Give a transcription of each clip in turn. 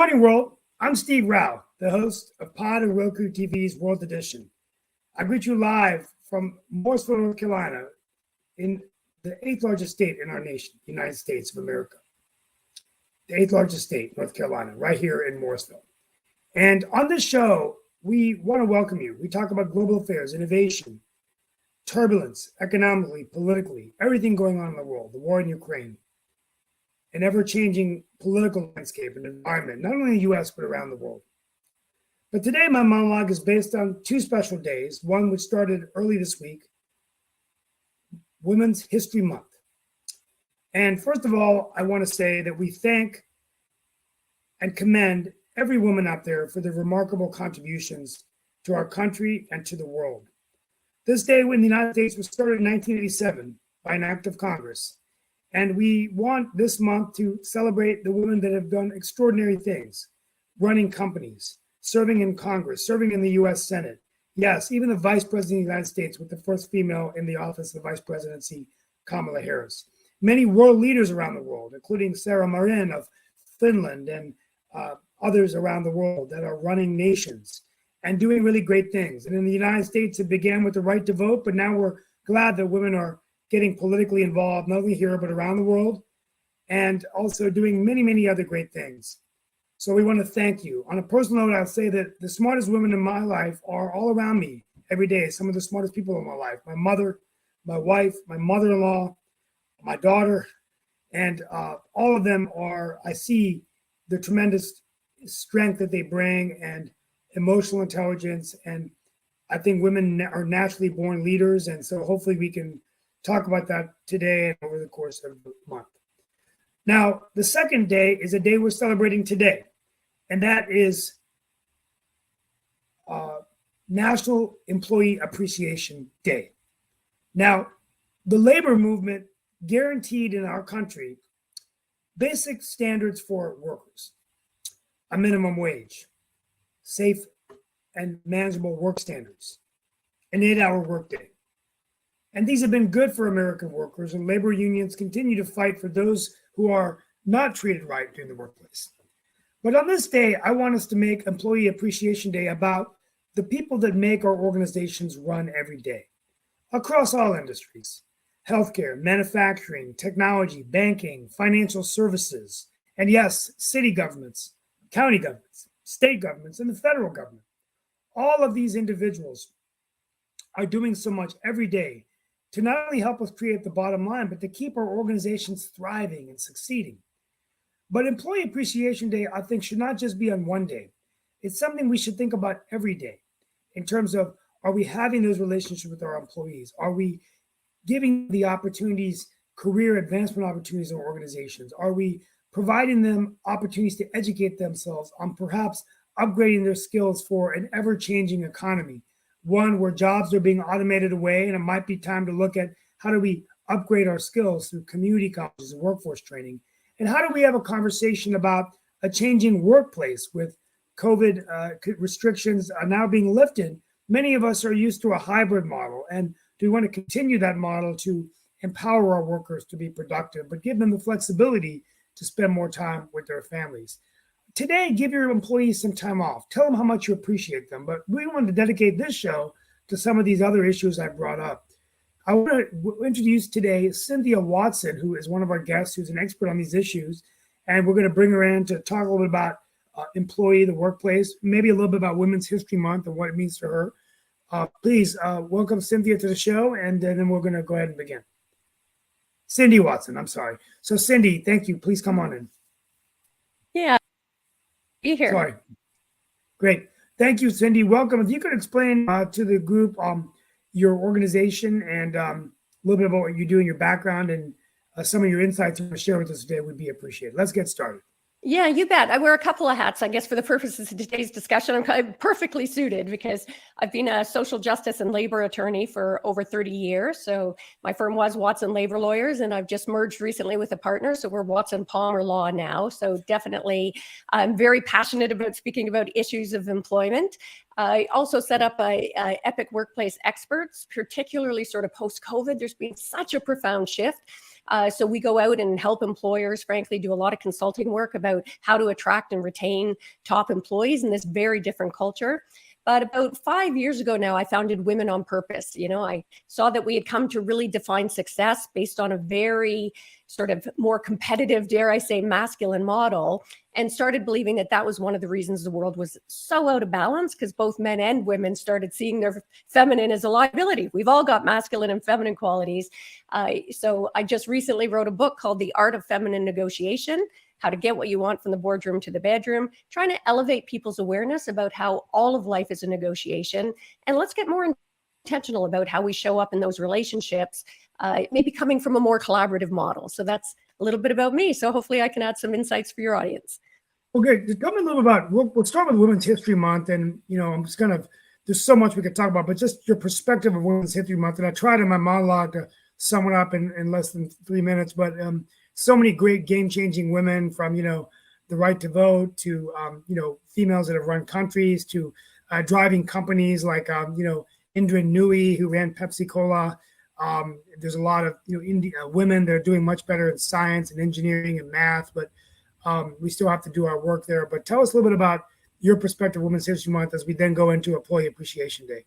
morning, world. I'm Steve Rao, the host of Pod and Roku TV's World Edition. I greet you live from Morrisville, North Carolina, in the 8th largest state in our nation, the United States of America. The 8th largest state, North Carolina, right here in Morrisville. And on this show, we want to welcome you. We talk about global affairs, innovation, turbulence, economically, politically, everything going on in the world, the war in Ukraine, an ever-changing political landscape and environment, not only in the US, but around the world. But today, my monologue is based on two special days, one which started early this week, Women's History Month. And first of all, I want to say that we thank and commend every woman out there for their remarkable contributions to our country and to the world. This day in the United States was started in 1987 by an act of Congress. And we want this month to celebrate the women that have done extraordinary things, running companies, serving in Congress, serving in the US Senate. Yes, even the Vice President of the United States with the first female in the office of the Vice Presidency, Kamala Harris. Many world leaders around the world, including Sarah Marin of Finland and others around the world that are running nations and doing really great things. And in the United States, it began with the right to vote, but now we're glad that women are getting politically involved, not only here, but around the world, and also doing many, many other great things. So we want to thank you. On a personal note, I'll say that the smartest women in my life are all around me every day. Some of the smartest people in my life, my mother, my wife, my mother-in-law, my daughter, and all of them are, I see the tremendous strength that they bring and emotional intelligence. And I think women are naturally born leaders. And so hopefully we can talk about that today and over the course of the month. Now, the second day is a day we're celebrating today, and that is National Employee Appreciation Day. Now, the labor movement guaranteed in our country basic standards for workers, a minimum wage, safe and manageable work standards, an 8-hour workday. And these have been good for American workers, and labor unions continue to fight for those who are not treated right in the workplace. But on this day, I want us to make Employee Appreciation Day about the people that make our organizations run every day, across all industries: healthcare, manufacturing, technology, banking, financial services, and yes, city governments, county governments, state governments, and the federal government. All of these individuals are doing so much every day to not only help us create the bottom line, but to keep our organizations thriving and succeeding. But Employee Appreciation Day, I think, should not just be on one day. It's something we should think about every day in terms of, are we having those relationships with our employees? Are we giving the opportunities, career advancement opportunities in our organizations? Are we providing them opportunities to educate themselves on perhaps upgrading their skills for an ever-changing economy? One where jobs are being automated away, and it might be time to look at how do we upgrade our skills through community colleges and workforce training? And how do we have a conversation about a changing workplace with COVID restrictions are now being lifted? Many of us are used to a hybrid model, and do we want to continue that model to empower our workers to be productive, but give them the flexibility to spend more time with their families? Today, give your employees some time off. Tell them how much you appreciate them. But we want to dedicate this show to some of these other issues I brought up. I want to introduce today Cynthia Watson, who is one of our guests, who's an expert on these issues. And we're going to bring her in to talk a little bit about employee, the workplace, maybe a little bit about Women's History Month and what it means to her. Please welcome Cynthia to the show, and then we're going to go ahead and begin. Cindy Watson, I'm sorry. So Cindy, thank you. Please come on in. Yeah. Be here. Sorry. Great. Thank you, Cindy. Welcome. If you could explain to the group your organization and a little bit about what you do in your background and some of your insights you want to share with us today would be appreciated. Let's get started. Yeah, you bet. I wear a couple of hats, I guess, for the purposes of today's discussion. I'm kind of perfectly suited because I've been a social justice and labor attorney for over 30 years. So my firm was Watson Labor Lawyers, and I've just merged recently with a partner. So we're Watson Palmer Law now. So definitely I'm very passionate about speaking about issues of employment. I also set up a Epic Workplace Experts, particularly sort of post-COVID. There's been such a profound shift. So we go out and help employers, frankly, do a lot of consulting work about how to attract and retain top employees in this very different culture. But about 5 years ago now, I founded Women on Purpose. I saw that we had come to really define success based on a very sort of more competitive, dare I say, masculine model, and started believing that that was one of the reasons the world was so out of balance, because both men and women started seeing their feminine as a liability. We've all got masculine and feminine qualities. So I just recently wrote a book called The Art of Feminine Negotiation: How to Get What You Want from the Boardroom to the Bedroom, trying to elevate people's awareness about how all of life is a negotiation. And let's get more intentional about how we show up in those relationships, maybe coming from a more collaborative model. So that's a little bit about me. So hopefully I can add some insights for your audience. Okay, just tell me a little about, we'll start with Women's History Month. And, I'm just there's so much we could talk about, but just your perspective of Women's History Month. And I tried in my monologue to sum it up in less than 3 minutes, but so many great game-changing women, from the right to vote to females that have run countries, to driving companies like Indra Nooyi, who ran Pepsi Cola. There's a lot of women that are doing much better in science and engineering and math, but we still have to do our work there. But tell us a little bit about your perspective of Women's History Month as we then go into Employee Appreciation Day.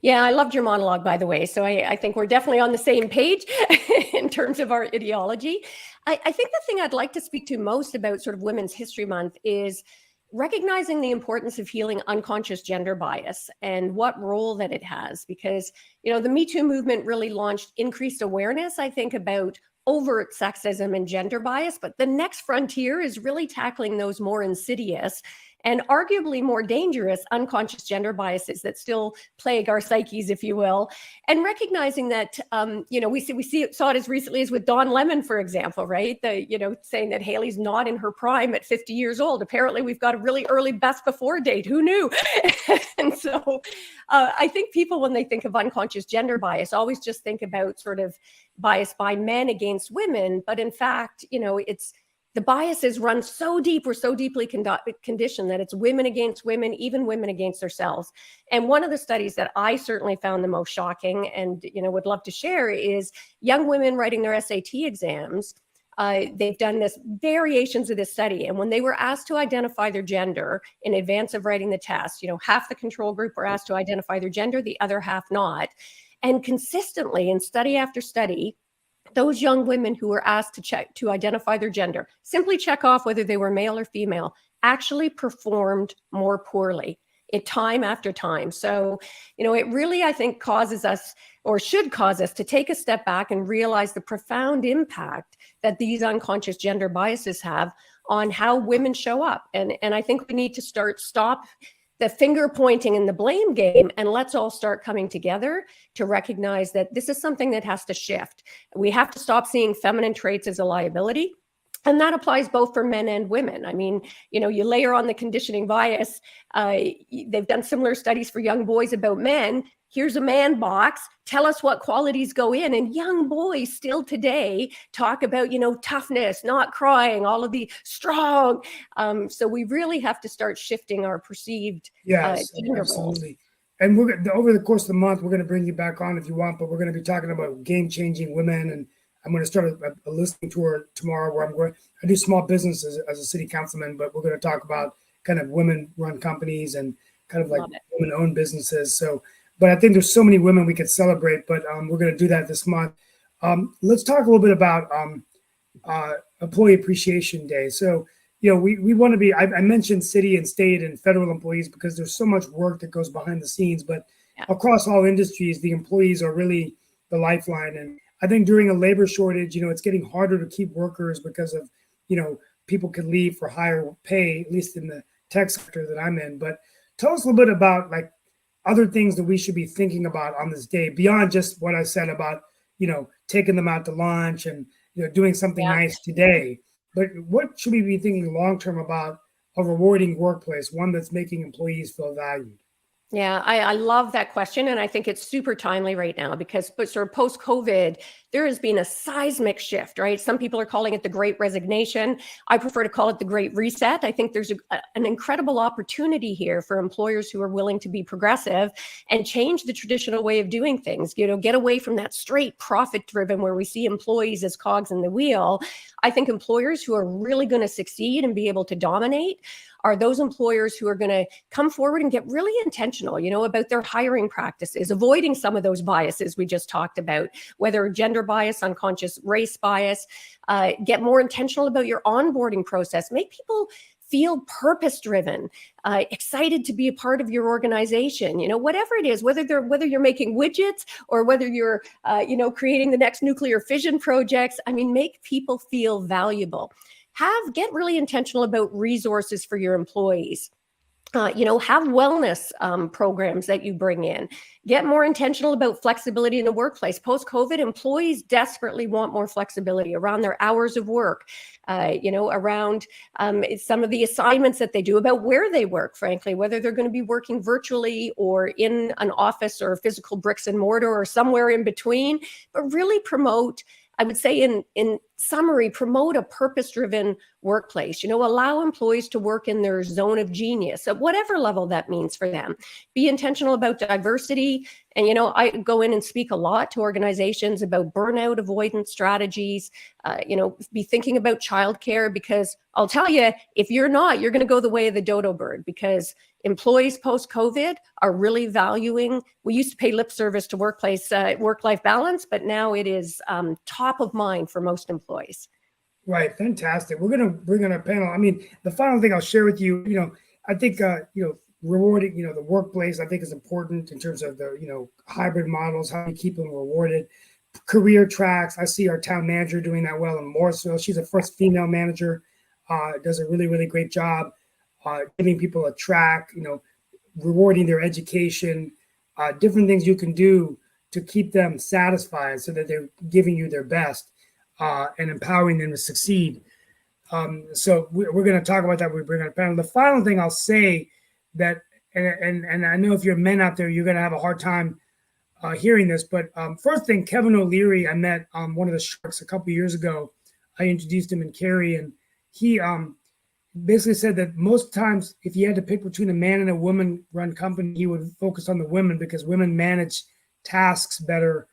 Yeah, I loved your monologue, by the way. So I think we're definitely on the same page in terms of our ideology. I think the thing I'd like to speak to most about sort of Women's History Month is recognizing the importance of healing unconscious gender bias and what role that it has. Because, the Me Too movement really launched increased awareness, I think, about overt sexism and gender bias. But the next frontier is really tackling those more insidious and arguably more dangerous unconscious gender biases that still plague our psyches, if you will, and recognizing that, we saw it as recently as with Don Lemon, for example, right? Saying that Haley's not in her prime at 50 years old. Apparently, we've got a really early best before date. Who knew? And so I think people, when they think of unconscious gender bias, always just think about sort of bias by men against women. But in fact, the biases run so deep, we're so deeply conditioned that it's women against women, even women against themselves. And one of the studies that I certainly found the most shocking and, would love to share is young women writing their SAT exams. They've done this variations of this study. And when they were asked to identify their gender in advance of writing the test, half the control group were asked to identify their gender, the other half not. And consistently, in study after study, those young women who were asked to identify their gender, simply check off whether they were male or female, actually performed more poorly time after time. So, it really, I think, causes us, or should cause us, to take a step back and realize the profound impact that these unconscious gender biases have on how women show up. And I think we need to stop the finger pointing and the blame game, and let's all start coming together to recognize that this is something that has to shift. We have to stop seeing feminine traits as a liability. And that applies both for men and women. I mean, you layer on the conditioning bias. They've done similar studies for young boys about men. Here's a man box. Tell us what qualities go in. And young boys still today talk about, toughness, not crying, all of the strong. So we really have to start shifting our perceived Yes, gender absolutely. And over the course of the month, we're going to bring you back on if you want, but we're going to be talking about game-changing women. And I'm going to start a listening tour tomorrow where I do small business as a city councilman, but we're going to talk about kind of women-run companies and kind of like women-owned businesses. So, but I think there's so many women we could celebrate, but we're going to do that this month. Let's talk a little bit about Employee Appreciation Day. So, we want to be, I mentioned city and state and federal employees because there's so much work that goes behind the scenes, but across all industries, the employees are really the lifeline. And I think during a labor shortage, it's getting harder to keep workers because of, people can leave for higher pay, at least in the tech sector that I'm in. But tell us a little bit about like other things that we should be thinking about on this day beyond just what I said about, taking them out to lunch and, doing something nice today. But what should we be thinking long-term about a rewarding workplace, one that's making employees feel valued? Yeah, I love that question. And I think it's super timely right now because sort of post-COVID, there has been a seismic shift, right? Some people are calling it the Great Resignation. I prefer to call it the Great Reset. I think there's an incredible opportunity here for employers who are willing to be progressive and change the traditional way of doing things, get away from that straight profit-driven where we see employees as cogs in the wheel. I think employers who are really going to succeed and be able to dominate are those employers who are going to come forward and get really intentional, about their hiring practices, avoiding some of those biases we just talked about, whether gender bias, unconscious race bias, get more intentional about your onboarding process, make people feel purpose-driven, excited to be a part of your organization, whatever it is, whether you're making widgets or whether you're, creating the next nuclear fission projects. I mean, make people feel valuable. Get really intentional about resources for your employees. Have wellness programs that you bring in. Get more intentional about flexibility in the workplace. Post-COVID, employees desperately want more flexibility around their hours of work, around some of the assignments that they do, about where they work, frankly, whether they're going to be working virtually or in an office or physical bricks and mortar or somewhere in between, but really promote, I would say in summary, promote a purpose-driven workplace, allow employees to work in their zone of genius at whatever level that means for them. Be intentional about diversity. And, I go in and speak a lot to organizations about burnout avoidance strategies, be thinking about childcare, because I'll tell you, if you're not, you're going to go the way of the dodo bird, because employees post-COVID are really valuing, we used to pay lip service to work-life balance, but now it is top of mind for most employees. Right. Fantastic. We're going to bring on a panel. I mean, the final thing I'll share with you, I think, rewarding, the workplace, I think is important in terms of the, hybrid models, how you keep them rewarded. Career tracks. I see our town manager doing that well in Morrisville. She's the first female manager, does a really, really great job giving people a track, rewarding their education, different things you can do to keep them satisfied so that they're giving you their best and empowering them to succeed. So we're going to talk about that when we bring on a panel. The final thing I'll say that, and I know if you're men out there, you're going to have a hard time hearing this, but first thing, Kevin O'Leary, I met one of the Sharks a couple of years ago. I introduced him in Cary, and he basically said that most times if you had to pick between a man and a woman run company, he would focus on the women because women manage tasks better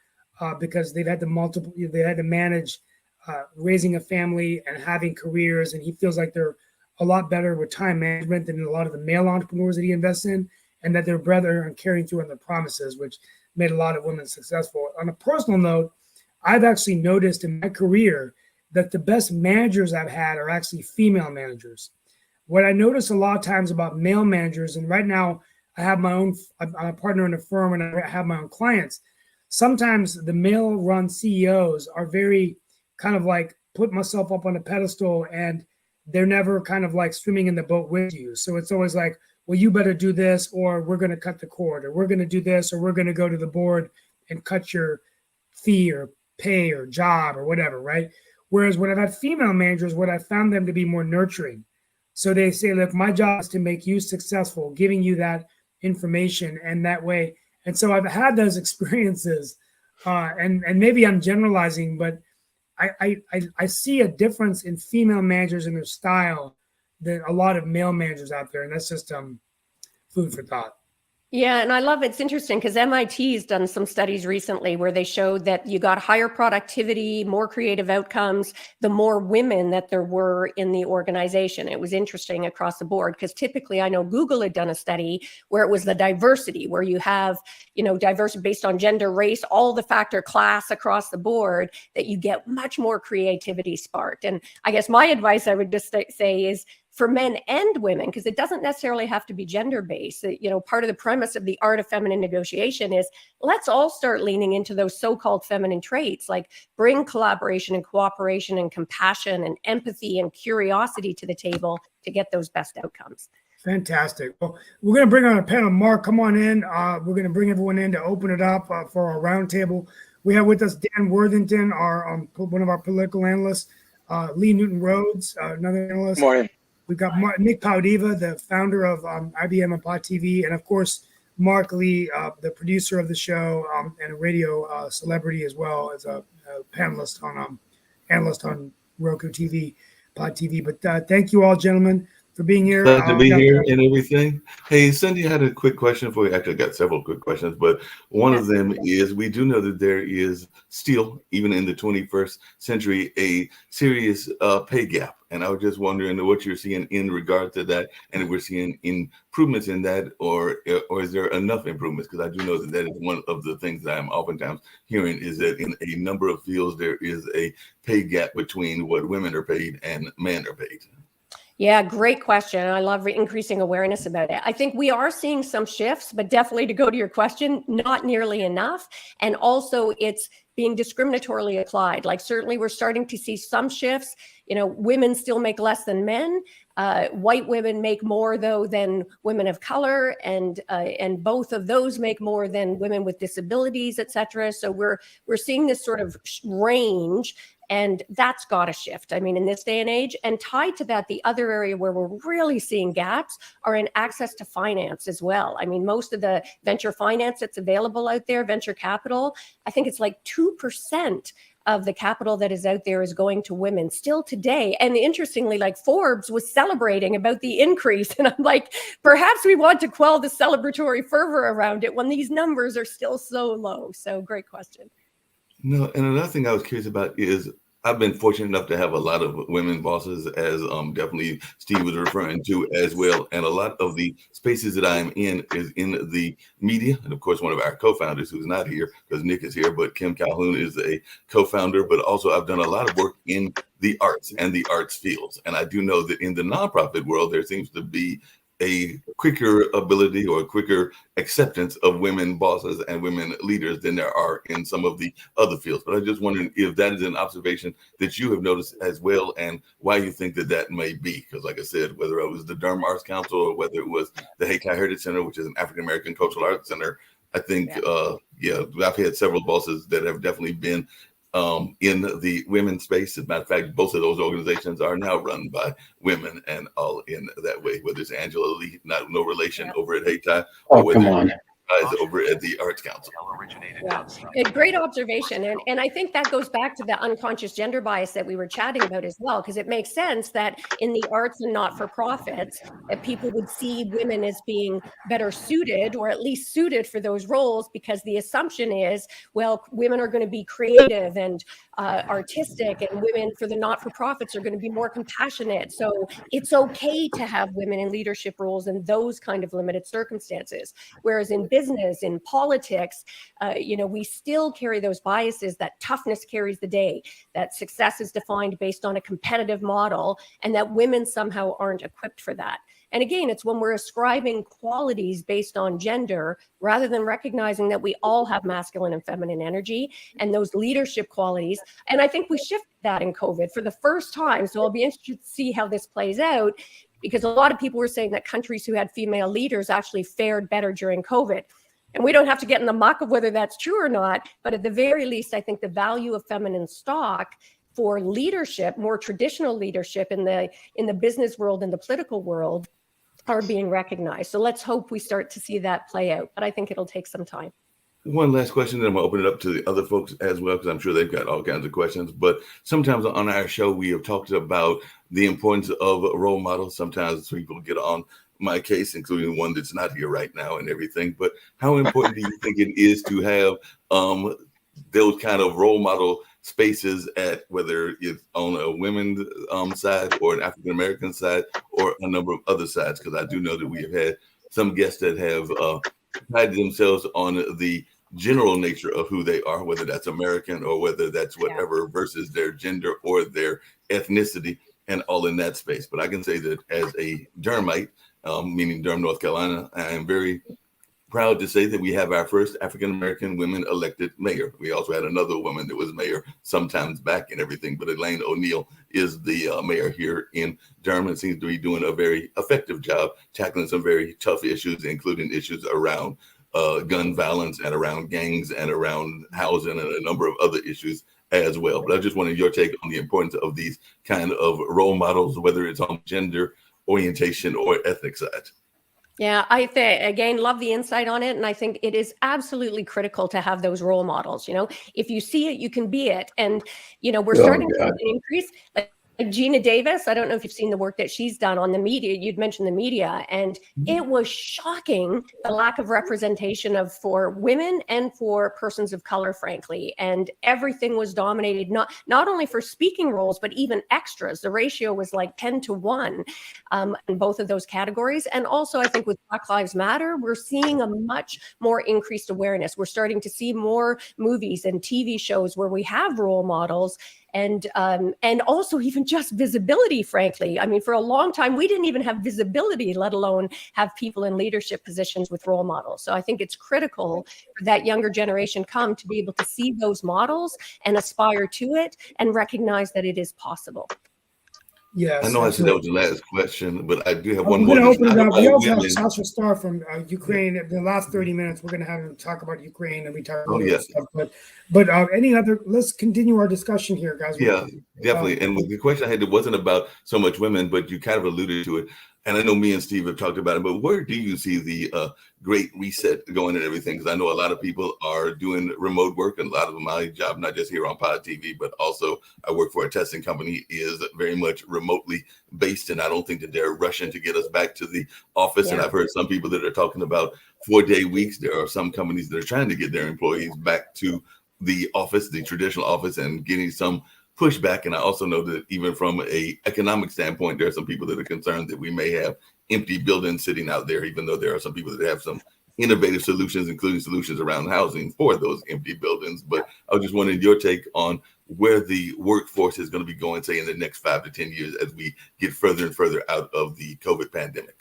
because they had to manage raising a family and having careers. And he feels like they're a lot better with time management than a lot of the male entrepreneurs that he invests in, and that they're better and carrying through on their promises, which made a lot of women successful. On a personal note, I've actually noticed in my career that the best managers I've had are actually female managers. What I notice a lot of times about male managers, and right now I have I'm a partner in a firm and I have my own clients. Sometimes the male-run CEOs are very kind of like put myself up on a pedestal, and they're never kind of like swimming in the boat with you. So it's always like, well, you better do this, or we're going to cut the cord, or we're going to do this, or we're going to go to the board and cut your fee or pay or job or whatever, right? Whereas when I've had female managers, what I found them to be more nurturing. So they say, look, my job is to make you successful, giving you that information and that way. And so I've had those experiences, and maybe I'm generalizing, but I see a difference in female managers and their style than a lot of male managers out there. And that's just food for thought. Yeah, and I love it's interesting because MIT's done some studies recently where they showed that you got higher productivity, more creative outcomes, the more women that there were in the organization. It was interesting across the board because typically I know Google had done a study where it was the diversity, where you have, diversity based on gender, race, all the factor class across the board, that you get much more creativity sparked. And I guess my advice I would just say is, for men and women, because it doesn't necessarily have to be gender-based. Part of the premise of the art of feminine negotiation is let's all start leaning into those so-called feminine traits, like bring collaboration and cooperation and compassion and empathy and curiosity to the table to get those best outcomes. Fantastic. Well, we're going to bring on a panel. Mark, come on in. We're going to bring everyone in to open it up for our roundtable. We have with us Dan Worthington, one of our political analysts, Lee Newton Rhodes, another analyst. Morning. We've got Nick Paudiva, the founder of IBM and Pot TV, and of course, Mark Lee, the producer of the show, and a radio celebrity as well as a panelist on analyst on Roku TV, Pod TV. But thank you all, gentlemen, for being here. Glad to be here and everything. Hey, Cindy, I had a quick question for you. Actually, I got several quick questions, but one of them is we do know that there is still, even in the 21st century, a serious pay gap. And I was just wondering what you're seeing in regard to that, and if we're seeing improvements in that, or is there enough improvements? Because I do know that that is one of the things that I'm oftentimes hearing is that in a number of fields, there is a pay gap between what women are paid and men are paid. Yeah, great question. I love increasing awareness about it. I think we are seeing some shifts, but definitely to go to your question, not nearly enough. And also it's being discriminatorily applied. Like certainly we're starting to see some shifts. You know, women still make less than men. White women make more though than women of color, and both of those make more than women with disabilities, et cetera. So we're seeing this sort of range. And that's got to shift. I mean, in this day and age, and tied to that, the other area where we're really seeing gaps are in access to finance as well. I mean, most of the venture finance that's available out there, venture capital, I think it's like 2% of the capital that is out there is going to women still today. And interestingly, like Forbes was celebrating about the increase. And I'm like, perhaps we want to quell the celebratory fervor around it when these numbers are still so low. So great question. No, and another thing I was curious about is I've been fortunate enough to have a lot of women bosses, as definitely Steve was referring to as well. And a lot of the spaces that I'm in is in the media. And of course, one of our co-founders who's not here because Nick is here, but Kim Calhoun is a co-founder. But also I've done a lot of work in the arts and the arts fields. And I do know that in the nonprofit world, there seems to be a quicker ability or a quicker acceptance of women bosses and women leaders than there are in some of the other fields. But I'm just wondering if that is an observation that you have noticed as well, and why you think that that may be. Because like I said, whether it was the Durham Arts Council or whether it was the Hayti Heritage Center, which is an African-American cultural arts center, I think, I've had several bosses that have definitely been in the women's space. As a matter of fact, both of those organizations are now run by women and all in that way, whether it's Angela Lee, no relation over at Hayti, or whether over at the Arts Council. Yeah. A great observation. And I think that goes back to the unconscious gender bias that we were chatting about as well, because it makes sense that in the arts and not-for-profits, that people would see women as being better suited, or at least suited for those roles, because the assumption is, well, women are going to be creative and artistic, and women for the not-for-profits are going to be more compassionate. So it's okay to have women in leadership roles in those kind of limited circumstances. Whereas in business, in politics, we still carry those biases that toughness carries the day, that success is defined based on a competitive model, and that women somehow aren't equipped for that. And again, it's when we're ascribing qualities based on gender rather than recognizing that we all have masculine and feminine energy and those leadership qualities. And I think we shifted that in COVID for the first time. So I'll be interested to see how this plays out, because a lot of people were saying that countries who had female leaders actually fared better during COVID. And we don't have to get in the muck of whether that's true or not. But at the very least, I think the value of feminine stock for leadership, more traditional leadership in the business world and the political world, are being recognized. So let's hope we start to see that play out. But I think it'll take some time. One last question, then I'm going to open it up to the other folks as well, because I'm sure they've got all kinds of questions. But sometimes on our show, we have talked about the importance of role models. Sometimes people get on my case, including one that's not here right now and everything. But how important do you think it is to have those kind of role model spaces at, whether it's on a women's side or an African-American side or a number of other sides? Because I do know that we have had some guests that have prided themselves on the general nature of who they are, whether that's American or whether that's whatever, versus their gender or their ethnicity, and all in that space. But I can say that as a Durhamite, meaning Durham, North Carolina, I am very proud to say that we have our first African-American women elected mayor. We also had another woman that was mayor sometimes back and everything, but Elaine O'Neill is the mayor here in Durham and seems to be doing a very effective job tackling some very tough issues, including issues around gun violence and around gangs and around housing and a number of other issues as well. But I just wanted your take on the importance of these kind of role models, whether it's on gender orientation or ethnic side. Yeah, I think again, love the insight on it. And I think it is absolutely critical to have those role models. If you see it, you can be it. And, we're Oh, starting to God. see an increase. Like Gina Davis, I don't know if you've seen the work that she's done on the media. You'd mentioned the media, and it was shocking the lack of representation for women and for persons of color, frankly. And everything was dominated, not only for speaking roles, but even extras. The ratio was like 10-1 in both of those categories. And also, I think with Black Lives Matter, we're seeing a much more increased awareness. We're starting to see more movies and TV shows where we have role models, and also even just visibility, frankly. I mean, for a long time, we didn't even have visibility, let alone have people in leadership positions with role models. So I think it's critical for that younger generation come to be able to see those models and aspire to it and recognize that it is possible. Yes, I know I said that was absolutely. the last question, but I do have one We're more. going to That's open it not up. We about also have women. Sasha Starr from Ukraine. In the last 30 minutes, we're going to have him talk about Ukraine, and we talk Oh, about other yes. stuff. But any other? Let's continue our discussion here, guys. Yeah, definitely. And the question I had, it wasn't about so much women, but you kind of alluded to it. And I know me and Steve have talked about it, but where do you see the great reset going and everything? Because I know a lot of people are doing remote work, and a lot of my job, not just here on Pod TV, but also I work for a testing company, is very much remotely based. And I don't think that they're rushing to get us back to the office. Yeah. And I've heard some people that are talking about 4-day weeks. There are some companies that are trying to get their employees back to the office, the traditional office, and getting some pushback. And I also know that even from a economic standpoint, there are some people that are concerned that we may have empty buildings sitting out there, even though there are some people that have some innovative solutions, including solutions around housing for those empty buildings. But I was just wondering your take on where the workforce is going to be going, say, in the next 5 to 10 years as we get further and further out of the COVID pandemic.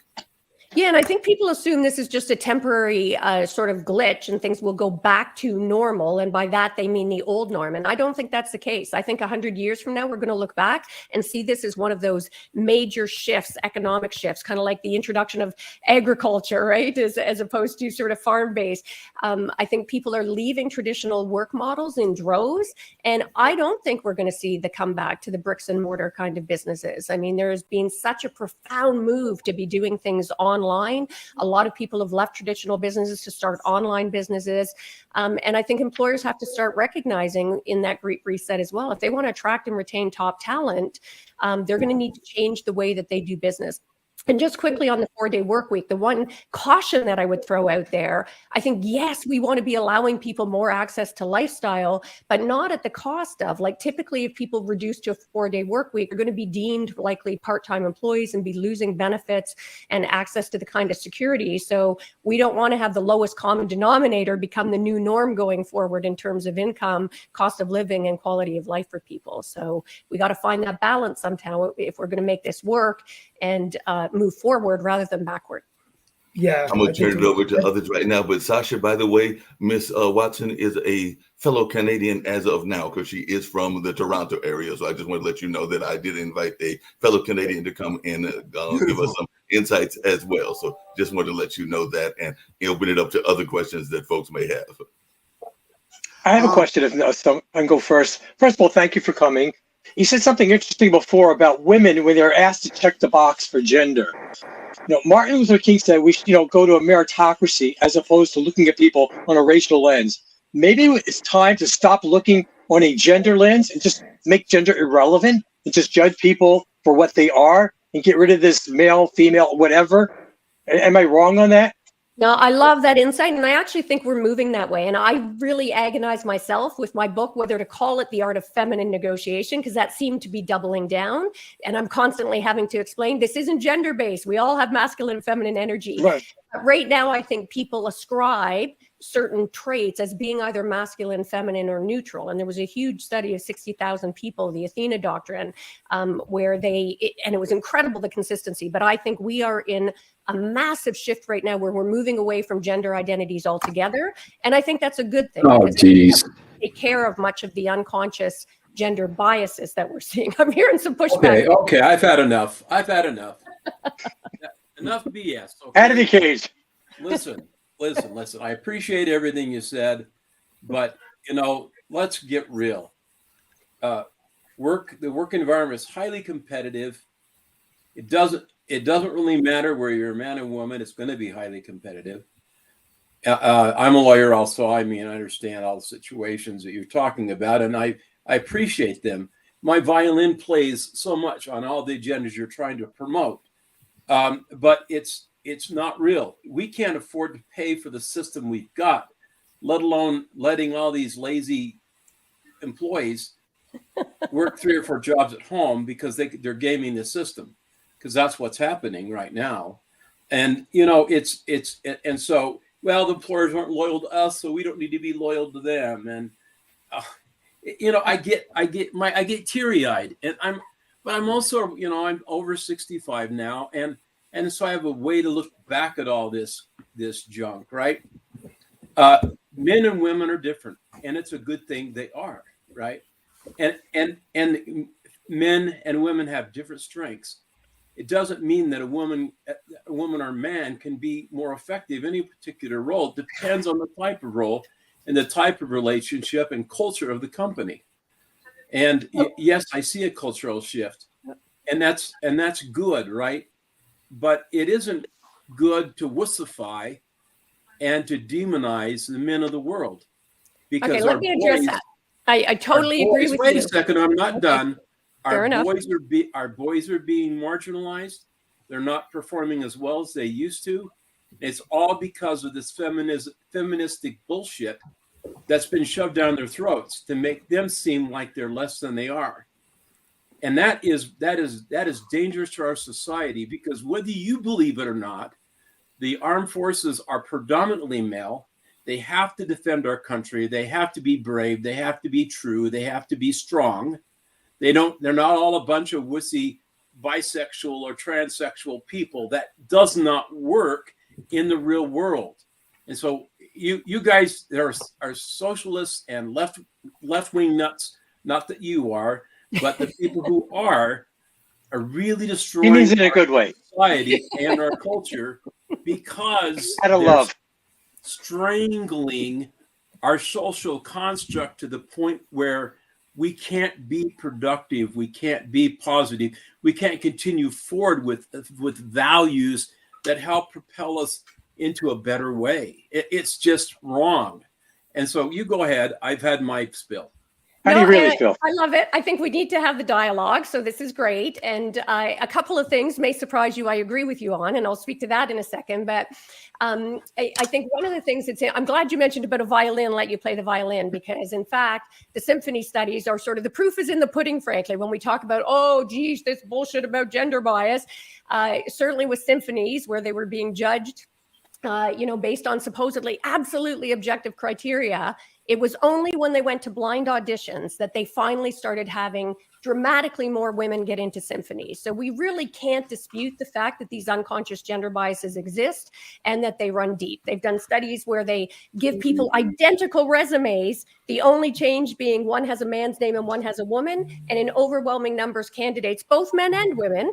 Yeah, and I think people assume this is just a temporary sort of glitch and things will go back to normal. And by that, they mean the old norm. And I don't think that's the case. I think 100 years from now, we're going to look back and see this as one of those major shifts, economic shifts, kind of like the introduction of agriculture, right? As opposed to sort of farm-based. I think people are leaving traditional work models in droves. And I don't think we're going to see the comeback to the bricks and mortar kind of businesses. I mean, there's been such a profound move to be doing things online. A lot of people have left traditional businesses to start online businesses. And I think employers have to start recognizing in that great reset as well. If they want to attract and retain top talent, they're going to need to change the way that they do business. And just quickly on the 4-day work week, the one caution that I would throw out there, I think, yes, we want to be allowing people more access to lifestyle, but not at the cost of, like, typically if people reduce to a 4-day work week, they're going to be deemed likely part-time employees and be losing benefits and access to the kind of security. So we don't want to have the lowest common denominator become the new norm going forward in terms of income, cost of living, and quality of life for people. So we got to find that balance somehow if we're going to make this work and move forward rather than backward. Yeah, I'm going to turn it over to others right now. But Sasha, by the way, Miss Watson is a fellow Canadian as of now because she is from the Toronto area. So I just want to let you know that I did invite a fellow Canadian to come and give us some insights as well. So just wanted to let you know that and open it up to other questions that folks may have. I have a question. If I can go first. First of all, thank you for coming. You said something interesting before about women when they're asked to check the box for gender. Martin Luther King said we should, go to a meritocracy as opposed to looking at people on a racial lens. Maybe it's time to stop looking on a gender lens and just make gender irrelevant and just judge people for what they are and get rid of this male, female, whatever. Am I wrong on that? No, I love that insight. And I actually think we're moving that way. And I really agonize myself with my book, whether to call it The Art of Feminine Negotiation, because that seemed to be doubling down. And I'm constantly having to explain this isn't gender-based. We all have masculine and feminine energy. Right. But right now, I think people ascribe certain traits as being either masculine, feminine, or neutral. And there was a huge study of 60,000 people, the Athena Doctrine, where and it was incredible, the consistency. But I think we are in a massive shift right now where we're moving away from gender identities altogether. And I think that's a good thing. Oh, geez. Take care of much of the unconscious gender biases that we're seeing. I'm hearing some pushback. Okay, I've had enough. Enough BS. Okay? Out of the cage. Listen. I appreciate everything you said, but let's get real. The work environment is highly competitive. It doesn't. it doesn't really matter where you're a man and woman. It's going to be highly competitive. I'm a lawyer also. I mean, I understand all the situations that you're talking about, and I appreciate them. My violin plays so much on all the agendas you're trying to promote, but it's not real. We can't afford to pay for the system we've got, let alone letting all these lazy employees work 3 or 4 jobs at home because they're gaming the system, because that's what's happening right now. And and so, well, the employers aren't loyal to us, so we don't need to be loyal to them. And I get teary-eyed, and I'm also, I'm over 65 now, and so I have a way to look back at all this junk, right? Men and women are different, and it's a good thing they are, right? And men and women have different strengths. It doesn't mean that a woman or man can be more effective in any particular role. It depends on the type of role and the type of relationship and culture of the company. And yes, I see a cultural shift, and that's good, right? But it isn't good to wussify and to demonize the men of the world. Because okay, let me address that. I totally agree with you. Wait a second, I'm not done. Fair enough. Our boys are being marginalized. They're not performing as well as they used to. It's all because of this feministic bullshit that's been shoved down their throats to make them seem like they're less than they are. And that is dangerous to our society, because whether you believe it or not, the armed forces are predominantly male. They have to defend our country. They have to be brave. They have to be true. They have to be strong. They're not all a bunch of wussy bisexual or transsexual people. That does not work in the real world. And so you guys are socialists and left-wing nuts, not that you are, but the people who are really destroying He means it in a good way. Society and our culture, because Out of love. strangling our social construct to the point where we can't be productive, we can't be positive, we can't continue forward with values that help propel us into a better way. It's just wrong. And so you go ahead. I've had my spill. How do you really feel? I love it. I think we need to have the dialogue. So this is great. And a couple of things may surprise you. I agree with you on, and I'll speak to that in a second. But I think one of the things I'm glad you mentioned about a violin, let you play the violin, because in fact, the symphony studies are sort of the proof is in the pudding, frankly, when we talk about, oh, geez, this bullshit about gender bias, certainly with symphonies where they were being judged, based on supposedly absolutely objective criteria. It was only when they went to blind auditions that they finally started having dramatically more women get into symphonies. So we really can't dispute the fact that these unconscious gender biases exist and that they run deep. They've done studies where they give people identical resumes, the only change being one has a man's name and one has a woman. And in overwhelming numbers, candidates, both men and women,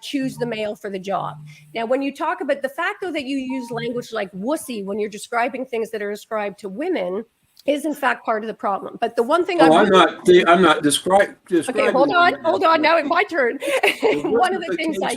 choose the male for the job. Now, when you talk about the fact, though, that you use language like wussy when you're describing things that are ascribed to women, is in fact part of the problem. But the one thing I'm not describing. Okay, hold on. Now it's my turn. One of the things I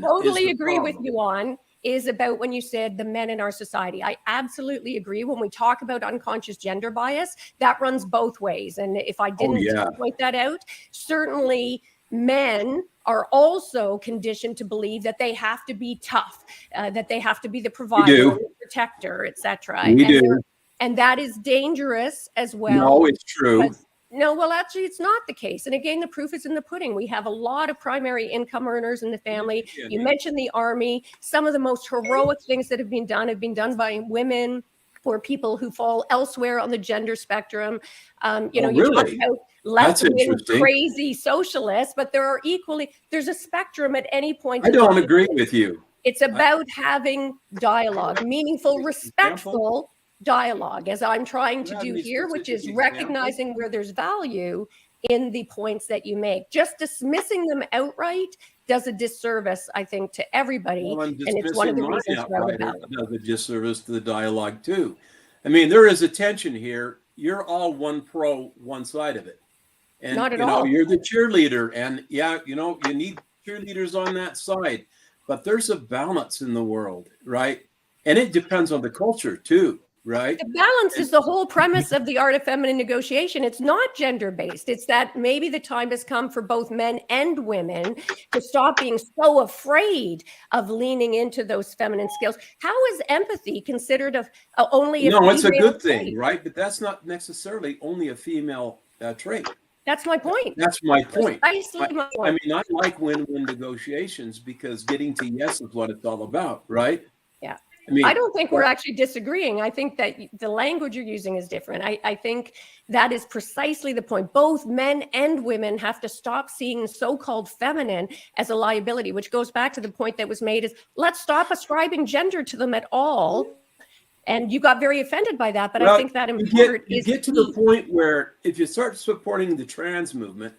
totally agree with you on is about when you said the men in our society. I absolutely agree. When we talk about unconscious gender bias, that runs both ways. And if I didn't point that out, certainly men are also conditioned to believe that they have to be tough, that they have to be the provider, the protector, etc. We do. And that is dangerous as well. No, it's true. Actually, it's not the case. And again, the proof is in the pudding. We have a lot of primary income earners in the family. You mentioned the Army. Some of the most heroic things that have been done by women or people who fall elsewhere on the gender spectrum. You talk about left-wing crazy socialists, but there's a spectrum at any point. I don't agree with you. It's about having dialogue, meaningful, respectful dialogue, as I'm trying to do here, which is recognizing where there's value in the points that you make. Just dismissing them outright does a disservice, I think, to everybody. Well, and it's one of the reasons why it does a disservice to the dialogue too. I mean, there is a tension here. You're all one side of it. And not at all. You're the cheerleader, and you need cheerleaders on that side, but there's a balance in the world, right? And it depends on the culture too, right? The balance is the whole premise of the art of feminine negotiation. It's not gender based. It's that maybe the time has come for both men and women to stop being so afraid of leaning into those feminine skills. How is empathy considered only a No, it's a female good thing, trait? right? But that's not necessarily only a female trait. That's my point. That's my point. Precisely my I point. mean, I like win-win negotiations because getting to yes is what it's all about, right? Yeah. I mean, I don't think we're actually disagreeing. I think that the language you're using is different. I think that is precisely the point. Both men and women have to stop seeing so-called feminine as a liability, which goes back to the point that was made is let's stop ascribing gender to them at all. And you got very offended by that, but I well, think that you get to the point where if you start supporting the trans movement,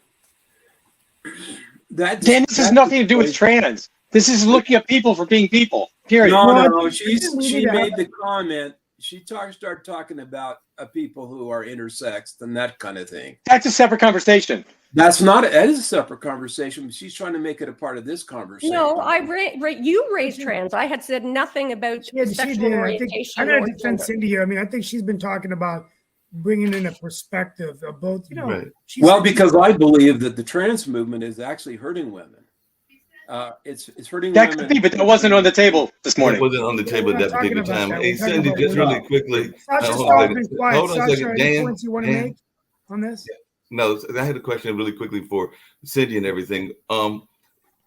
Dan, this has nothing to do with trans. This is looking at people for being people. Period. No, we she need to made have- the comment. She started talking about people who are intersexed and that kind of thing. That's a separate conversation. That is a separate conversation, but she's trying to make it a part of this conversation. No, you raised trans. I had said nothing about Yeah, she sexual did. I think orientation. I gotta or defend gender. Cindy here. I mean, I think she's been talking about bringing in a perspective of both. You know, Right. she's- Well, because I believe that the trans movement is actually hurting women. It's hurting That women. could be, but that wasn't on the table this It morning. wasn't on the table We're at not that particular talking about time. that. Hey, We're talking Cindy, about just really women. quickly. Sasha hold on a Starr's second. been quiet. Hold on a Sasha, second. any Dan, points you want to Dan. make on this? No, I had a question really quickly for Cindy and everything. And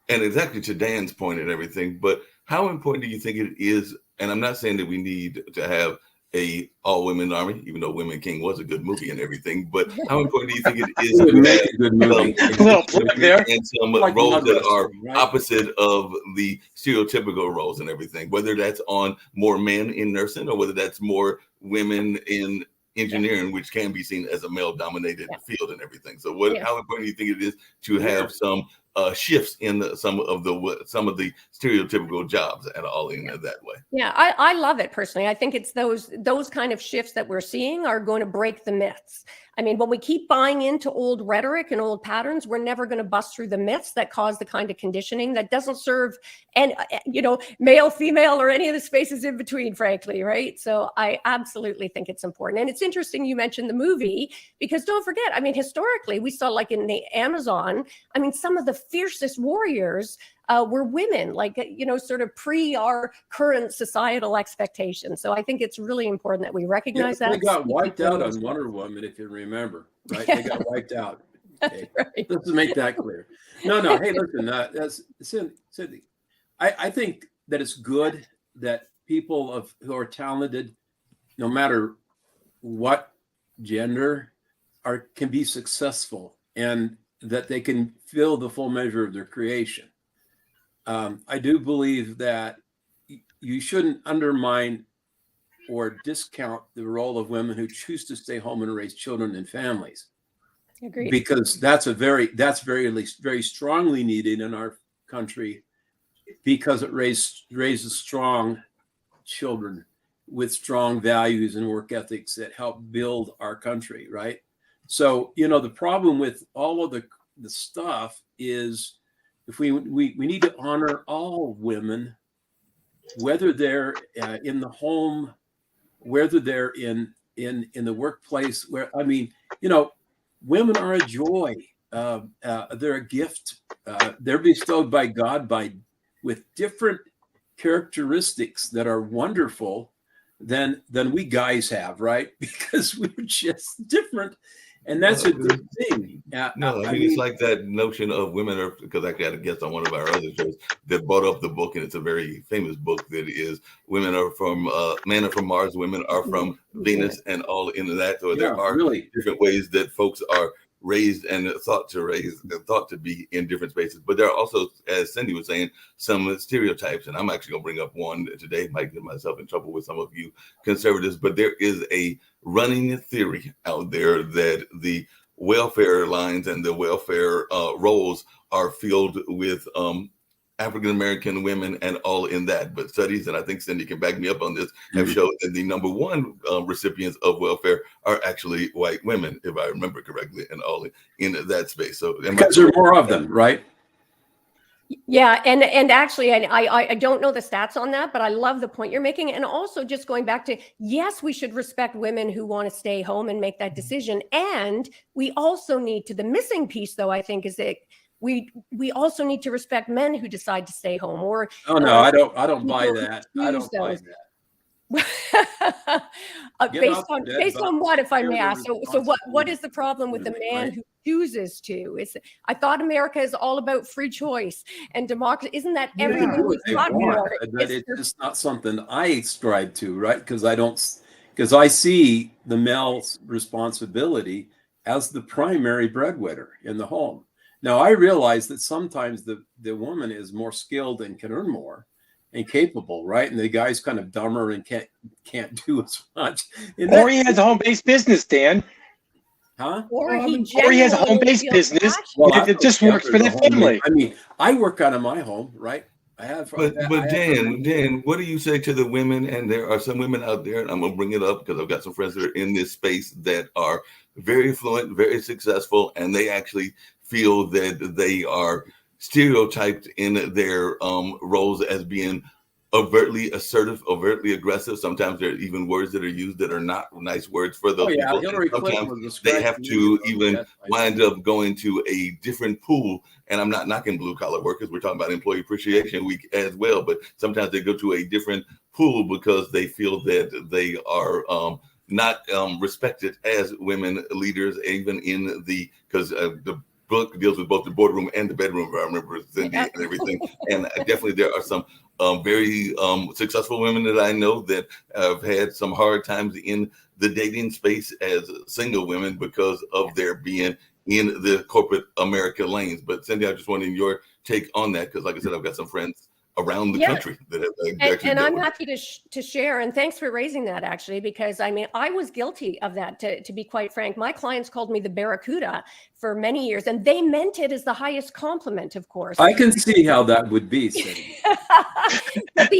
exactly to Dan's point and everything, but how important do you think it is? And I'm not saying that we need to have a all-women army, even though Women King was a good movie and everything, but how important do you think it is It would to make have a good movie. A little plug there. and some Like roles mud that are wrestling, right? opposite of the stereotypical roles and everything, whether that's on more men in nursing or whether that's more women in engineering, which can be seen as a male-dominated field and everything. So, how important do you think it is to have some shifts in some of the stereotypical jobs and all in that way? Yeah, I love it personally. I think it's those kind of shifts that we're seeing are going to break the myths. I mean, when we keep buying into old rhetoric and old patterns, we're never going to bust through the myths that cause the kind of conditioning that doesn't serve and male, female, or any of the spaces in between, frankly, right? So I absolutely think it's important. And it's interesting you mentioned the movie because don't forget, I mean, historically, we saw like in the Amazon, I mean, some of the fiercest warriors were women, like, sort of pre our current societal expectations. So I think it's really important that we recognize that. They got wiped out on Wonder Woman, if you remember, right? They got wiped out. Okay. Right. Let's make that clear. No. Hey, listen, that's Cindy. I think that it's good that people who are talented, no matter what gender, can be successful and that they can fill the full measure of their creation. I do believe that you shouldn't undermine or discount the role of women who choose to stay home and raise children and families. Agreed. Because that's very strongly needed in our country because it raises strong children with strong values and work ethics that help build our country, right? So, the problem with all of the stuff is if we need to honor all women, whether they're in the home, whether they're in the workplace, women are a joy. They're a gift. They're bestowed by God with different characteristics that are wonderful than we guys have, right? Because we're just different. And that's a good thing. It's like that notion of women are, because I had a guest on one of our other shows that brought up the book, and it's a very famous book that is men are from Mars, women are from Venus, and all into that. So there are really different ways that folks are raised and thought to be in different spaces. But there are also, as Cindy was saying, some stereotypes, and I'm actually going to bring up one today. Might get myself in trouble with some of you conservatives, but there is a running theory out there that the welfare lines and the welfare roles are filled with African-American women and all in that. But studies, and I think Cindy can back me up on this, have showed that the number one recipients of welfare are actually white women, if I remember correctly, and all in that space. So because there are more of them, right? Yeah, and actually, I don't know the stats on that, but I love the point you're making. And also, just going back to, yes, we should respect women who want to stay home and make that decision. And we also need to, the missing piece, though, I think, is that we also need to respect men who decide to stay home. Or Oh no, I don't buy that. I choose don't buy those. that. Get Based off on the bed, based Bob. on what, if I Share may the ask? So what is the problem with the man right? who chooses to? Is I thought America is all about free choice and democracy. Isn't that Yeah. everything Do what we they got want, more? but it's just not something I strive to, right? Because I see the male's responsibility as the primary breadwinner in the home. Now I realize that sometimes the woman is more skilled and can earn more and capable, right? And the guy's kind of dumber and can't do as much. And Or he has a home-based business, Dan. huh? Or Well, he Or he has a genuinely home-based feels business. passionate. Well, It just works for the family. I mean, I work out of my home, right? But Dan, what do you say to the women? And there are some women out there, and I'm gonna bring it up because I've got some friends that are in this space that are very fluent, very successful, and they actually feel that they are stereotyped in their roles as being overtly assertive, overtly aggressive. Sometimes there are even words that are used that are not nice words for those people. Hillary And Clinton sometimes was they have to described even yes, I know. wind up going to a different pool. And I'm not knocking blue collar workers. We're talking about Employee Appreciation Week as well. But sometimes they go to a different pool because they feel that they are not respected as women leaders, even in because the book deals with both the boardroom and the bedroom. If I remember Cindy and everything. And definitely there are some very successful women that I know that have had some hard times in the dating space as single women because of their being in the corporate America lanes. But Cindy, I just wanted your take on that because, like I said, I've got some friends around the country that have and I'm happy to share. And thanks for raising that, actually, because I mean, I was guilty of that, to be quite frank. My clients called me the Barracuda for many years, and they meant it as the highest compliment, of course. I can see how that would be, Cindy.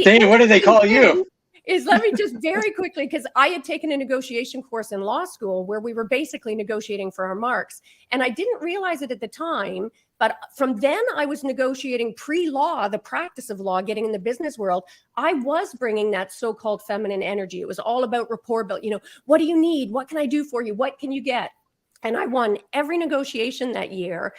Dan, what do they call you? Let me just very quickly, because I had taken a negotiation course in law school where we were basically negotiating for our marks. And I didn't realize it at the time, but from then I was negotiating pre-law, the practice of law, getting in the business world. I was bringing that so-called feminine energy. It was all about rapport build. What do you need? What can I do for you? What can you get? And I won every negotiation that year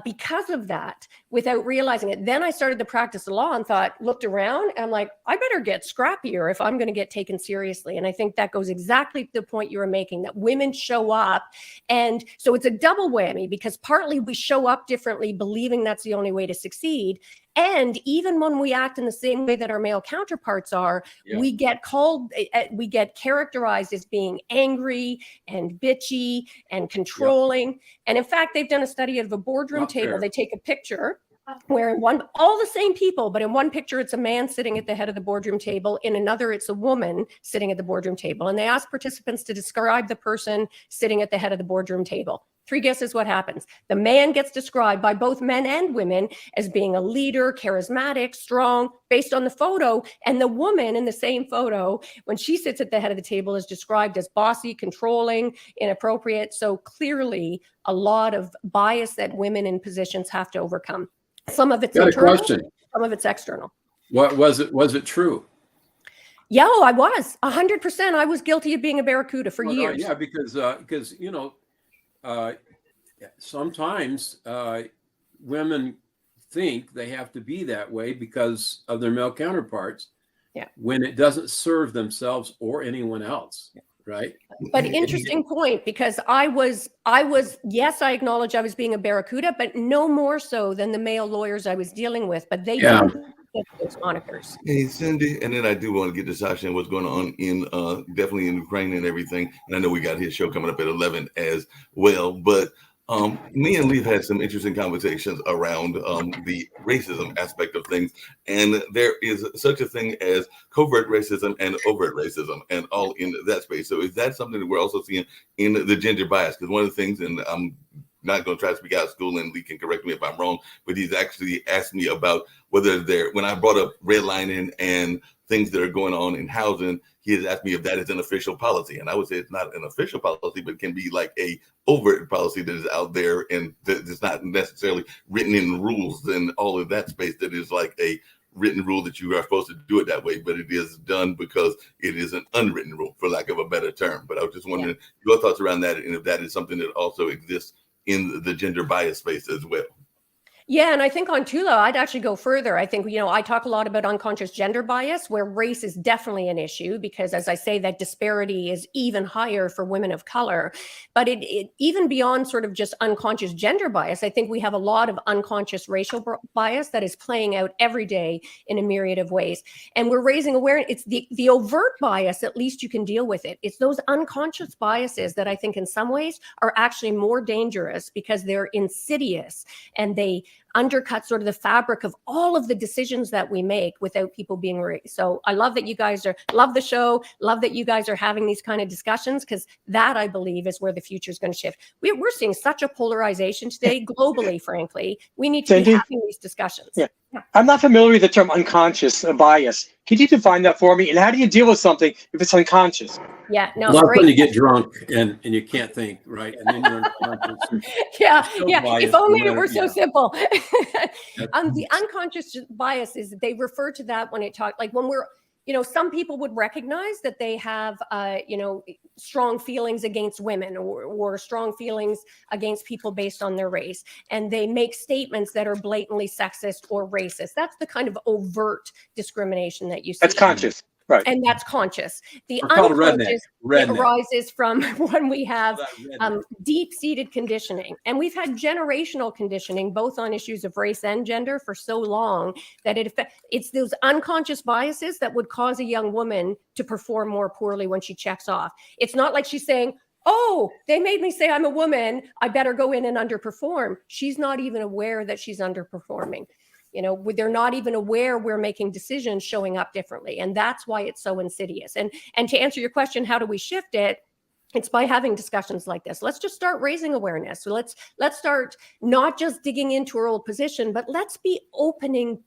because of that, without realizing it. Then I started the practice of law and looked around, and I'm like, I better get scrappier if I'm going to get taken seriously. And I think that goes exactly to the point you were making, that women show up. And so it's a double whammy, because partly we show up differently, believing that's the only way to succeed. And even when we act in the same way that our male counterparts are, we get characterized as being angry and bitchy and controlling. And in fact, they've done a study of a boardroom table. They take a picture where all the same people, but in one picture, it's a man sitting at the head of the boardroom table. In another, it's a woman sitting at the boardroom table. And they ask participants to describe the person sitting at the head of the boardroom table. 3 guesses what happens. The man gets described by both men and women as being a leader, charismatic, strong, based on the photo. And the woman in the same photo, when she sits at the head of the table, is described as bossy, controlling, inappropriate. So clearly a lot of bias that women in positions have to overcome. Some of it's internal, some of it's external. What was it? Was it true? Yeah, I was 100%. I was guilty of being a Barracuda for years. Yeah, because sometimes women think they have to be that way because of their male counterparts. Yeah. When it doesn't serve themselves or anyone else. Yeah. Right. But interesting point, because I was, yes, I acknowledge I was being a Barracuda, but no more so than the male lawyers I was dealing with. But they didn't get those monikers. Hey, Cindy, and then I do want to get to Sasha and what's going on in definitely in Ukraine and everything. And I know we got his show coming up at 11 as well. But me and Lee have had some interesting conversations around the racism aspect of things. And there is such a thing as covert racism and overt racism, and all in that space. So is that something that we're also seeing in the gender bias? Because one of the things, and I'm not going to try to speak out of school, and Lee can correct me if I'm wrong, but he's actually asked me about whether when I brought up redlining and things that are going on in housing, he has asked me if that is an official policy. And I would say it's not an official policy, but it can be like a overt policy that is out there and that is not necessarily written in rules and all of that space, that is like a written rule that you are supposed to do it that way, but it is done because it is an unwritten rule, for lack of a better term. But I was just wondering your thoughts around that, and if that is something that also exists in the gender bias space as well. Yeah, and I think on Tula, I'd actually go further. I think, I talk a lot about unconscious gender bias, where race is definitely an issue because, as I say, that disparity is even higher for women of color. But it even beyond sort of just unconscious gender bias, I think we have a lot of unconscious racial bias that is playing out every day in a myriad of ways. And we're raising awareness. It's the overt bias, at least you can deal with it. It's those unconscious biases that I think in some ways are actually more dangerous because they're insidious and they undercut sort of the fabric of all of the decisions that we make without people being raised. So I love that you guys love the show, love that you guys are having these kind of discussions, because that, I believe, is where the future is going to shift. We're seeing such a polarization today globally, frankly. We need to be having these discussions. Yeah. I'm not familiar with the term unconscious bias. Can you define that for me? And how do you deal with something if it's unconscious? Yeah, no, Well, great. when you get drunk and you can't think, right? And then you're unconscious. yeah. bias, If only no it were matter- so simple. The unconscious bias is, they refer to that when it talks, like when we're, some people would recognize that they have, strong feelings against women or strong feelings against people based on their race. And they make statements that are blatantly sexist or racist. That's the kind of overt discrimination that you see. That's conscious. Right. And that's conscious. The We're called unconscious redneck. arises from when we have Redneck. deep-seated conditioning. And we've had generational conditioning, both on issues of race and gender, for so long that it's those unconscious biases that would cause a young woman to perform more poorly when she checks off. It's not like she's saying, oh, they made me say I'm a woman, I better go in and underperform. She's not even aware that she's underperforming. They're not even aware we're making decisions showing up differently. And that's why it's so insidious. And to answer your question, how do we shift it? It's by having discussions like this. Let's just start raising awareness. So let's start not just digging into our old position, but let's be open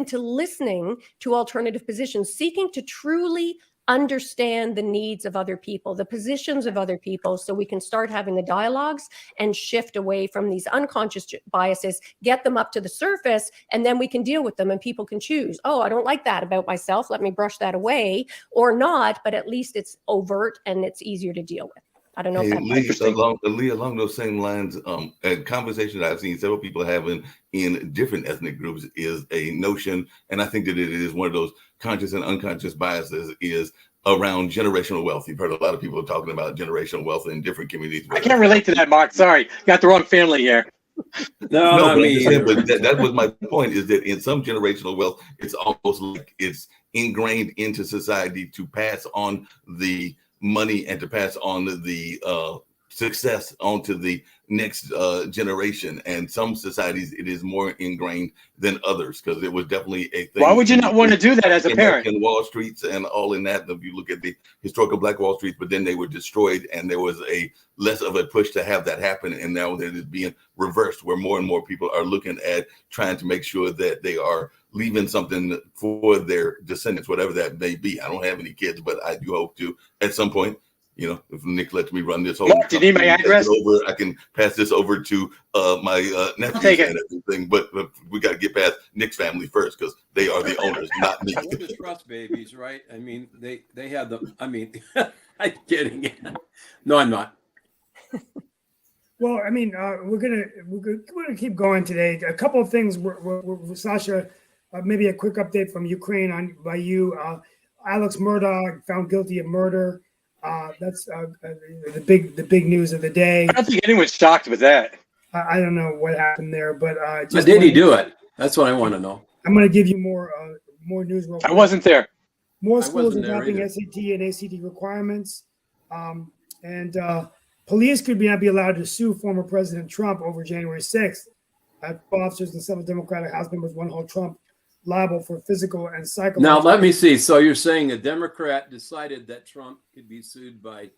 to listening to alternative positions, seeking to truly understand the needs of other people, the positions of other people, so we can start having the dialogues and shift away from these unconscious biases, get them up to the surface, and then we can deal with them and people can choose, oh, I don't like that about myself, let me brush that away, or not, but at least it's overt and it's easier to deal with. I don't know if that's Lee, along those same lines, a conversation that I've seen several people having in different ethnic groups is a notion, and I think that it is one of those conscious and unconscious biases, is around generational wealth. You've heard a lot of people talking about generational wealth in different communities. I can't relate to that, Mark. Sorry. Got the wrong family here. No, No, not but, me either. that was my point, is that in some generational wealth, it's almost like it's ingrained into society to pass on the money and to pass on the success onto the next generation. And some societies, it is more ingrained than others, because it was definitely a thing. Why would you not want to do that as a parent? In Wall Streets and all in that, if you look at the historical Black Wall Streets, but then they were destroyed, and there was a less of a push to have that happen. And now that is being reversed, where more and more people are looking at trying to make sure that they are leaving something for their descendants, whatever that may be. I don't have any kids, but I do hope to at some point. If Nick lets me run this whole, Mark, do you need my address? I can pass this over to my nephews take it. and everything. But we got to get past Nick's family first, because they are the owners, not me. We're the trust babies, right? I mean, they had the. I mean, I'm kidding. No, I'm not. Well, I mean, we're gonna keep going today. A couple of things, Sasha. Maybe a quick update from Ukraine by you. Alex Murdaugh found guilty of murder. That's the big news of the day. I don't think anyone's shocked with that. I don't know what happened there, but But did he do it? That's what I want to know. I'm going to give you more news. Real I quick. wasn't there. More schools are wasn't there dropping either. SAT and ACT requirements, and police could not be allowed to sue former President Trump over January 6th. 12 officers and several Democratic House members want to hold Trump liable for physical and psychological. Now let me see. So you're saying a Democrat decided that Trump could be sued by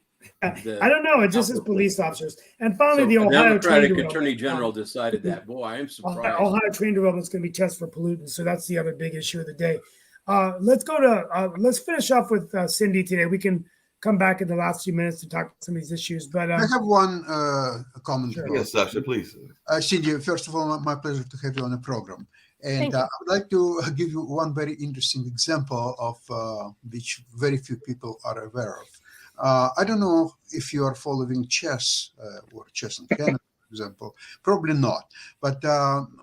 I don't know. It just says police officers. And finally, so the the Ohio Democratic train Attorney derailment. General decided that. Boy, I'm surprised. Ohio train derailment is going to be tested for pollutants. So that's the other big issue of the day. Let's go to let's finish off with Cindy today. We can come back in the last few minutes to talk about some of these issues. But I have one comment. Sure. about Yes, Sasha, please. Cindy, first of all, my pleasure to have you on the program. And Thank you. I would like to give you one very interesting example of which very few people are aware of. I don't know if you are following chess or chess in Canada, for example. Probably not. But